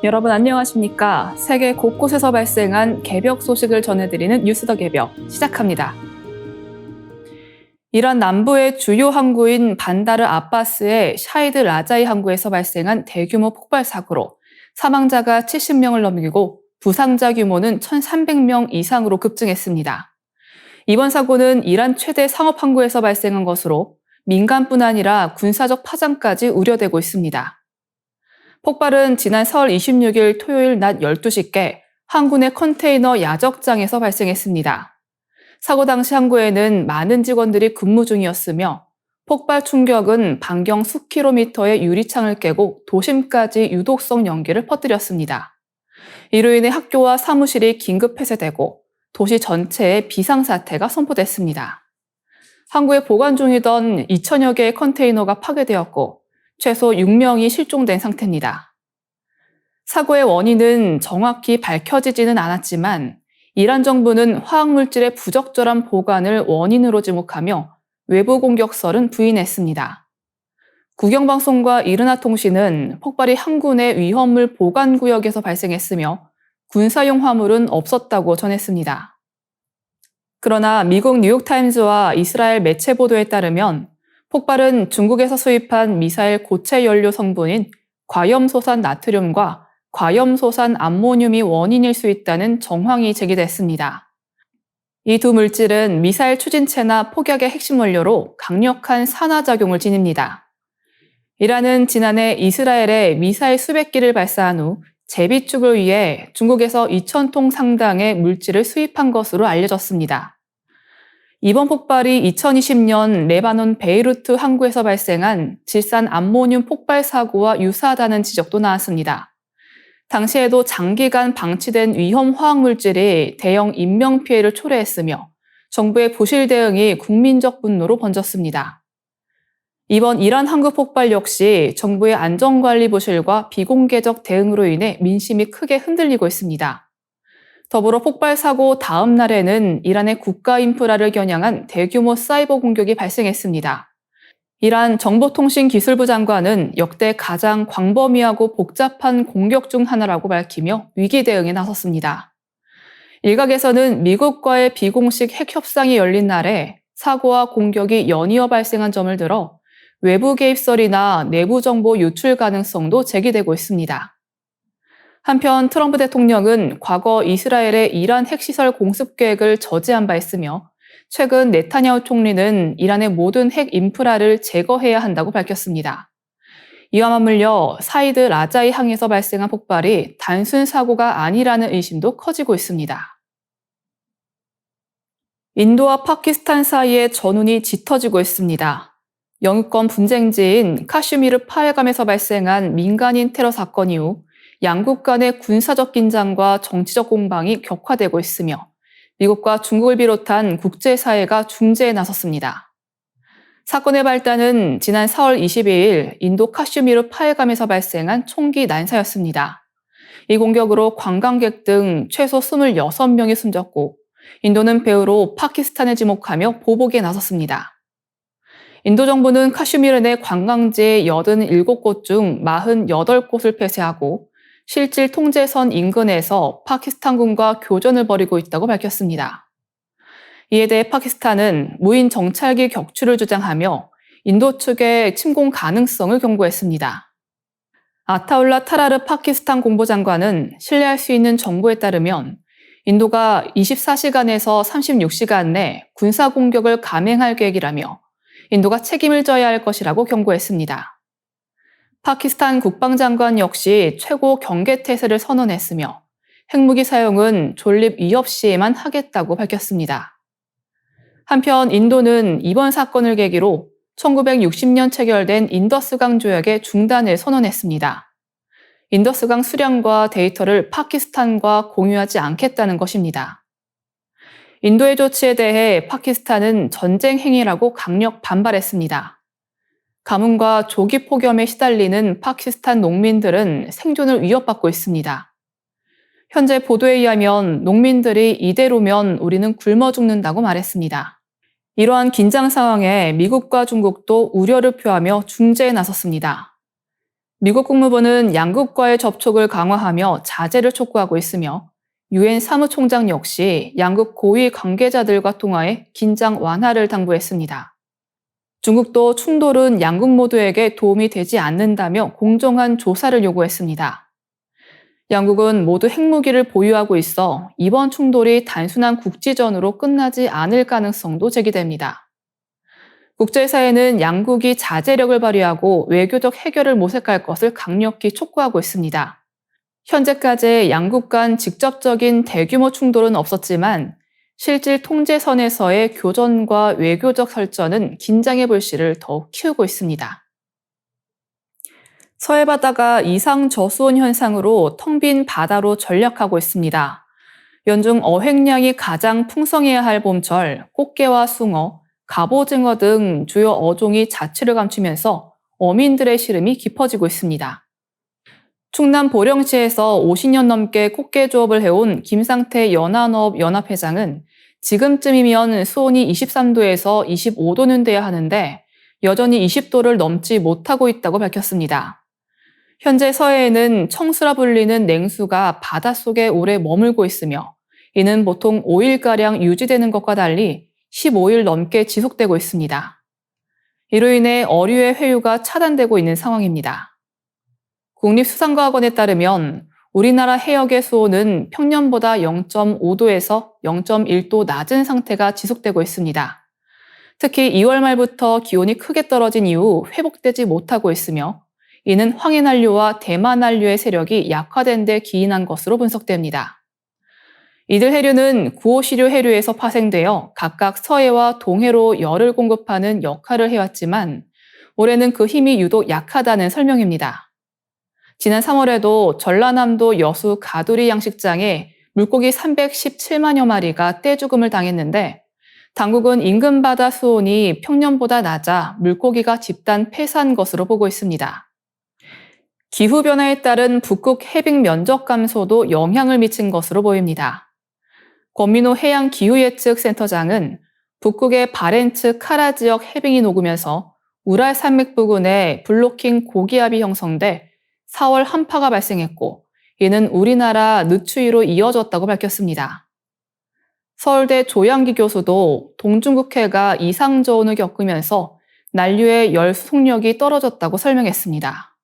여러분 안녕하십니까? 세계 곳곳에서 발생한 개벽 소식을 전해드리는 뉴스 더 개벽 시작합니다. 이란 남부의 주요 항구인 반다르 아바스의 샤이드 라자이 항구에서 발생한 대규모 폭발 사고로 사망자가 70명을 넘기고 부상자 규모는 1,300명 이상으로 급증했습니다. 이번 사고는 이란 최대 상업 항구에서 발생한 것으로 민간뿐 아니라 군사적 파장까지 우려되고 있습니다. 폭발은 지난 4월 26일 토요일 낮 12시께 항구 내 컨테이너 야적장에서 발생했습니다. 사고 당시 항구에는 많은 직원들이 근무 중이었으며 폭발 충격은 반경 수 킬로미터의 유리창을 깨고 도심까지 유독성 연기를 퍼뜨렸습니다. 이로 인해 학교와 사무실이 긴급 폐쇄되고 도시 전체에 비상사태가 선포됐습니다. 항구에 보관 중이던 2천여 개의 컨테이너가 파괴되었고 최소 6명이 실종된 상태입니다. 사고의 원인은 정확히 밝혀지지는 않았지만 이란 정부는 화학물질의 부적절한 보관을 원인으로 지목하며 외부 공격설은 부인했습니다. 국영방송과 이르나통신은 폭발이 항구 내 위험물 보관구역에서 발생했으며 군사용 화물은 없었다고 전했습니다. 그러나 미국 뉴욕타임즈와 이스라엘 매체 보도에 따르면 폭발은 중국에서 수입한 미사일 고체 연료 성분인 과염소산 나트륨과 과염소산 암모늄이 원인일 수 있다는 정황이 제기됐습니다. 이 두 물질은 미사일 추진체나 폭약의 핵심 원료로 강력한 산화작용을 지닙니다. 이란은 지난해 이스라엘에 미사일 수백 기를 발사한 후 재비축을 위해 중국에서 2,000톤 상당의 물질을 수입한 것으로 알려졌습니다. 이번 폭발이 2020년 레바논 베이루트 항구에서 발생한 질산 암모늄 폭발 사고와 유사하다는 지적도 나왔습니다. 당시에도 장기간 방치된 위험 화학물질이 대형 인명피해를 초래했으며 정부의 부실 대응이 국민적 분노로 번졌습니다. 이번 이란 항구 폭발 역시 정부의 안전관리 부실과 비공개적 대응으로 인해 민심이 크게 흔들리고 있습니다. 더불어 폭발 사고 다음 날에는 이란의 국가 인프라를 겨냥한 대규모 사이버 공격이 발생했습니다. 이란 정보통신기술부 장관은 역대 가장 광범위하고 복잡한 공격 중 하나라고 밝히며 위기 대응에 나섰습니다. 일각에서는 미국과의 비공식 핵 협상이 열린 날에 사고와 공격이 연이어 발생한 점을 들어 외부 개입설이나 내부 정보 유출 가능성도 제기되고 있습니다. 한편 트럼프 대통령은 과거 이스라엘의 이란 핵시설 공습 계획을 저지한 바 있으며 최근 네타냐후 총리는 이란의 모든 핵 인프라를 제거해야 한다고 밝혔습니다. 이와 맞물려 사이드 라자이 항에서 발생한 폭발이 단순 사고가 아니라는 의심도 커지고 있습니다. 인도와 파키스탄 사이의 전운이 짙어지고 있습니다. 영유권 분쟁지인 카슈미르 파헤감에서 발생한 민간인 테러 사건 이후 양국 간의 군사적 긴장과 정치적 공방이 격화되고 있으며 미국과 중국을 비롯한 국제사회가 중재에 나섰습니다. 사건의 발단은 지난 4월 22일 인도 카슈미르 파헤감에서 발생한 총기 난사였습니다. 이 공격으로 관광객 등 최소 26명이 숨졌고 인도는 배후로 파키스탄을 지목하며 보복에 나섰습니다. 인도 정부는 카슈미르 내 관광지 87곳 중 48곳을 폐쇄하고 실질 통제선 인근에서 파키스탄군과 교전을 벌이고 있다고 밝혔습니다. 이에 대해 파키스탄은 무인 정찰기 격추를 주장하며 인도 측의 침공 가능성을 경고했습니다. 아타울라 타라르 파키스탄 공보장관은 신뢰할 수 있는 정보에 따르면 인도가 24시간에서 36시간 내 군사 공격을 감행할 계획이라며 인도가 책임을 져야 할 것이라고 경고했습니다. 파키스탄 국방장관 역시 최고 경계태세를 선언했으며 핵무기 사용은 존립 위협 시에만 하겠다고 밝혔습니다. 한편 인도는 이번 사건을 계기로 1960년 체결된 인더스강 조약의 중단을 선언했습니다. 인더스강 수량과 데이터를 파키스탄과 공유하지 않겠다는 것입니다. 인도의 조치에 대해 파키스탄은 전쟁 행위라고 강력 반발했습니다. 가뭄과 조기 폭염에 시달리는 파키스탄 농민들은 생존을 위협받고 있습니다. 현재 보도에 의하면 농민들이 이대로면 우리는 굶어 죽는다고 말했습니다. 이러한 긴장 상황에 미국과 중국도 우려를 표하며 중재에 나섰습니다. 미국 국무부는 양국과의 접촉을 강화하며 자제를 촉구하고 있으며 유엔 사무총장 역시 양국 고위 관계자들과 통화해 긴장 완화를 당부했습니다. 중국도 충돌은 양국 모두에게 도움이 되지 않는다며 공정한 조사를 요구했습니다. 양국은 모두 핵무기를 보유하고 있어 이번 충돌이 단순한 국지전으로 끝나지 않을 가능성도 제기됩니다. 국제사회는 양국이 자제력을 발휘하고 외교적 해결을 모색할 것을 강력히 촉구하고 있습니다. 현재까지 양국 간 직접적인 대규모 충돌은 없었지만 실질 통제선에서의 교전과 외교적 설전은 긴장의 불씨를 더욱 키우고 있습니다. 서해 바다가 이상 저수온 현상으로 텅 빈 바다로 전락하고 있습니다. 연중 어획량이 가장 풍성해야 할 봄철, 꽃게와 숭어, 갑오징어 등 주요 어종이 자취를 감추면서 어민들의 시름이 깊어지고 있습니다. 충남 보령시에서 50년 넘게 꽃게 조업을 해온 김상태 연안어업 연합회장은 지금쯤이면 수온이 23도에서 25도는 돼야 하는데 여전히 20도를 넘지 못하고 있다고 밝혔습니다. 현재 서해에는 청수라 불리는 냉수가 바닷속에 오래 머물고 있으며 이는 보통 5일가량 유지되는 것과 달리 15일 넘게 지속되고 있습니다. 이로 인해 어류의 회유가 차단되고 있는 상황입니다. 국립수산과학원에 따르면 우리나라 해역의 수온은 평년보다 0.5도에서 0.1도 낮은 상태가 지속되고 있습니다. 특히 2월 말부터 기온이 크게 떨어진 이후 회복되지 못하고 있으며 이는 황해난류와 대마난류의 세력이 약화된 데 기인한 것으로 분석됩니다. 이들 해류는 구호시류 해류에서 파생되어 각각 서해와 동해로 열을 공급하는 역할을 해왔지만 올해는 그 힘이 유독 약하다는 설명입니다. 지난 3월에도 전라남도 여수 가두리 양식장에 물고기 317만여 마리가 떼죽음을 당했는데 당국은 인근 바다 수온이 평년보다 낮아 물고기가 집단 폐사한 것으로 보고 있습니다. 기후변화에 따른 북극 해빙 면적 감소도 영향을 미친 것으로 보입니다. 권민호 해양기후예측센터장은 북극의 바렌츠 카라 지역 해빙이 녹으면서 우랄 산맥 부근에 블로킹 고기압이 형성돼 4월 한파가 발생했고 이는 우리나라 늦추위로 이어졌다고 밝혔습니다. 서울대 조양기 교수도 동중국해가 이상저온을 겪으면서 난류의 열 수속력이 떨어졌다고 설명했습니다.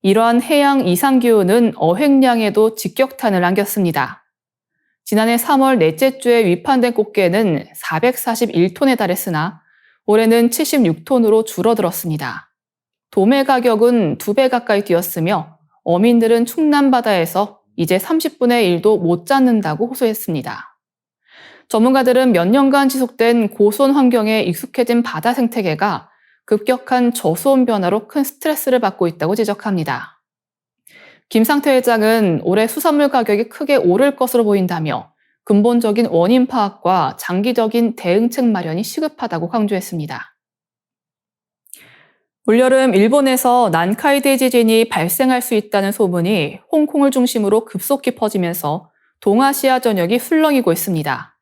이러한 해양 이상기후는 어획량에도 직격탄을 안겼습니다. 지난해 3월 넷째 주에 위판된 꽃게는 441톤에 달했으나 올해는 76톤으로 줄어들었습니다. 도매 가격은 2배 가까이 뛰었으며 어민들은 충남 바다에서 이제 30분의 1도 못 잡는다고 호소했습니다. 전문가들은 몇 년간 지속된 고수온 환경에 익숙해진 바다 생태계가 급격한 저수온 변화로 큰 스트레스를 받고 있다고 지적합니다. 김상태 회장은 올해 수산물 가격이 크게 오를 것으로 보인다며 근본적인 원인 파악과 장기적인 대응책 마련이 시급하다고 강조했습니다. 올여름 일본에서 난카이데 지진이 발생할 수 있다는 소문이 홍콩을 중심으로 급속히 퍼지면서 동아시아 전역이 술렁이고 있습니다.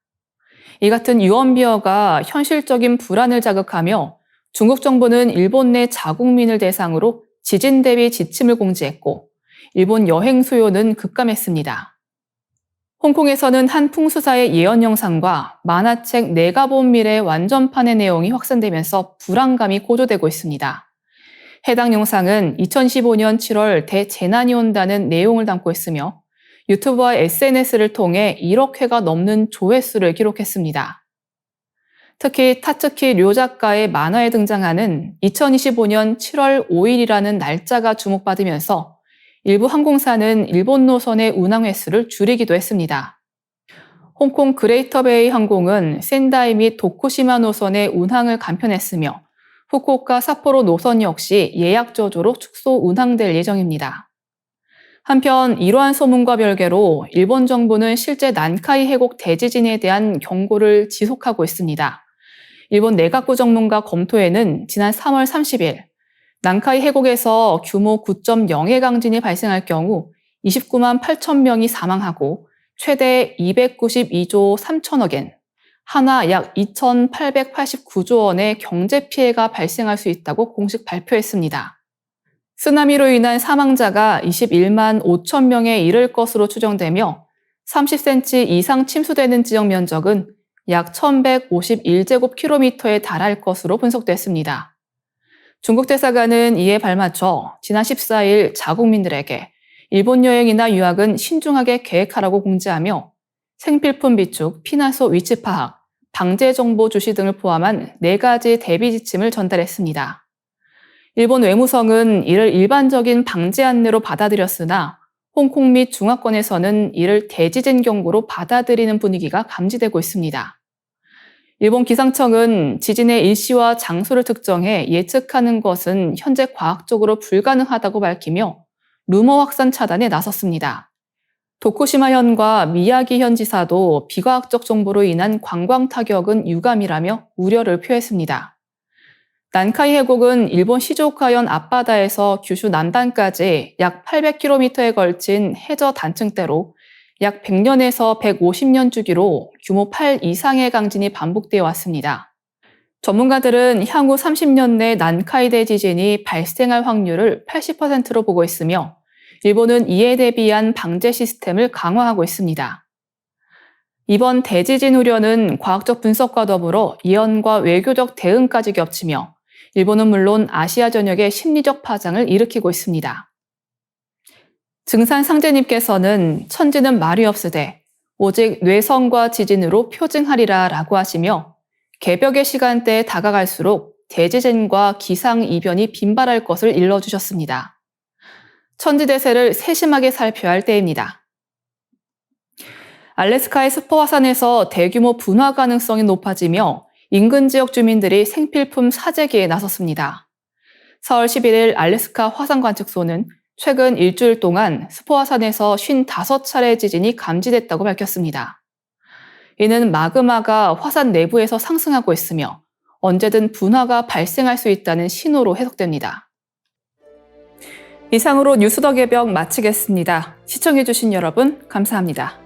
이 같은 유언비어가 현실적인 불안을 자극하며 중국 정부는 일본 내 자국민을 대상으로 지진 대비 지침을 공지했고 일본 여행 수요는 급감했습니다. 홍콩에서는 한 풍수사의 예언 영상과 만화책 내가 본 미래 완전판의 내용이 확산되면서 불안감이 고조되고 있습니다. 해당 영상은 2015년 7월 대재난이 온다는 내용을 담고 있으며 유튜브와 SNS를 통해 1억 회가 넘는 조회수를 기록했습니다. 특히 타츠키 료 작가의 만화에 등장하는 2025년 7월 5일이라는 날짜가 주목받으면서 일부 항공사는 일본 노선의 운항 횟수를 줄이기도 했습니다. 홍콩 그레이터 베이 항공은 센다이 및 도쿠시마 노선의 운항을 간편했으며 후쿠오카 삿포로 노선 역시 예약 저조로 축소 운항될 예정입니다. 한편 이러한 소문과 별개로 일본 정부는 실제 난카이 해곡 대지진에 대한 경고를 지속하고 있습니다. 일본 내각부 전문가 검토회는 지난 3월 30일 난카이 해곡에서 규모 9.0의 강진이 발생할 경우 29만 8천 명이 사망하고 최대 292조 3천억 엔, 한화 약 2,889조 원의 경제 피해가 발생할 수 있다고 공식 발표했습니다. 쓰나미로 인한 사망자가 21만 5천 명에 이를 것으로 추정되며 30cm 이상 침수되는 지역 면적은 약 1151제곱킬로미터에 달할 것으로 분석됐습니다. 중국 대사관은 이에 발맞춰 지난 14일 자국민들에게 일본 여행이나 유학은 신중하게 계획하라고 공지하며 생필품 비축, 피난소 위치 파악, 방제 정보 주시 등을 포함한 4가지 대비 지침을 전달했습니다. 일본 외무성은 이를 일반적인 방제 안내로 받아들였으나 홍콩 및 중화권에서는 이를 대지진 경고로 받아들이는 분위기가 감지되고 있습니다. 일본 기상청은 지진의 일시와 장소를 특정해 예측하는 것은 현재 과학적으로 불가능하다고 밝히며 루머 확산 차단에 나섰습니다. 도쿠시마현과 미야기현 지사도 비과학적 정보로 인한 관광 타격은 유감이라며 우려를 표했습니다. 난카이 해곡은 일본 시즈오카현 앞바다에서 규슈 남단까지 약 800km에 걸친 해저 단층대로 약 100년에서 150년 주기로 규모 8 이상의 강진이 반복되어 왔습니다. 전문가들은 향후 30년 내 난카이대 지진이 발생할 확률을 80%로 보고 있으며 일본은 이에 대비한 방제 시스템을 강화하고 있습니다. 이번 대지진 우려는 과학적 분석과 더불어 예언과 외교적 대응까지 겹치며 일본은 물론 아시아 전역에 심리적 파장을 일으키고 있습니다. 증산 상제님께서는 천지는 말이 없으되 오직 뇌성과 지진으로 표징하리라 라고 하시며 개벽의 시간대에 다가갈수록 대지진과 기상이변이 빈발할 것을 일러주셨습니다. 천지대세를 세심하게 살펴야 할 때입니다. 알래스카의 스포 화산에서 대규모 분화 가능성이 높아지며 인근 지역 주민들이 생필품 사재기에 나섰습니다. 4월 11일 알래스카 화산관측소는 최근 일주일 동안 스포 화산에서 55차례 지진이 감지됐다고 밝혔습니다. 이는 마그마가 화산 내부에서 상승하고 있으며 언제든 분화가 발생할 수 있다는 신호로 해석됩니다. 이상으로 뉴스 더 개벽 마치겠습니다. 시청해주신 여러분 감사합니다.